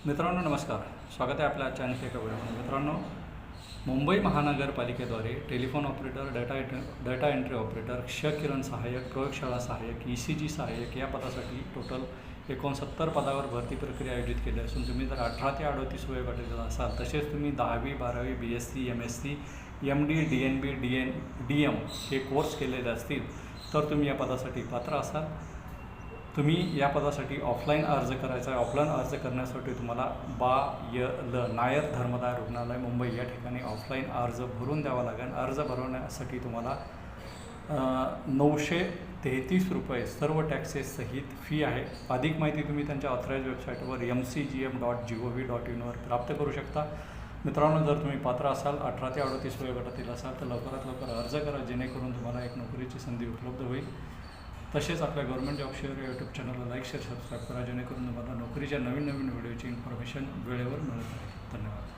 मित्रांनो नमस्कार, स्वागत आहे आपल्या चॅनलच्या एका व्हिडिओमध्ये. मित्रांनो, मुंबई महानगरपालिकेद्वारे telephone operator, data entry operator, क्षकिरण सहाय्यक, प्रयोगशाळा सहाय्यक, ECG सहाय्यक या पदासाठी टोटल 69 पदावर भरती प्रक्रिया आयोजित केली असून तुम्ही जर 18 ते 38 वयोगटातील असाल, तसेच तुम्ही 10वी 12वी BSc MSc MD DNB DM हे कोर्स केलेले असतील तर तुम्ही या पदासाठी पात्र असाल. तुम्ही या पदासाठी ऑफलाईन अर्ज करायचा आहे. ऑफलाईन अर्ज करण्यासाठी तुम्हाला नायर धर्मदाय रुग्णालय मुंबई या ठिकाणी ऑफलाईन अर्ज भरून द्यावा लागेल. अर्ज भरवण्यासाठी तुम्हाला 933 रुपये सर्व टॅक्सेस सहित फी आहे. अधिक माहिती तुम्ही त्यांच्या ऑथराईज वेबसाईटवर mcgm.gov.in वर प्राप्त करू शकता. मित्रांनो, जर तुम्ही पात्र असाल, 18 ते 38 वयोगटातील असाल तर लवकरात लवकर अर्ज करा, जेणेकरून तुम्हाला एक नोकरीची संधी उपलब्ध होईल. तसेच आपल्या गव्हर्नमेंट जॉब शेअर या यूट्यूब चॅनलला लाईक शेअर सबस्क्राईब करा, जेणेकरून तुम्हाला नोकरीच्या नवीन व्हिडिओची इन्फॉर्मेशन वेळेवर मिळत आहे. धन्यवाद.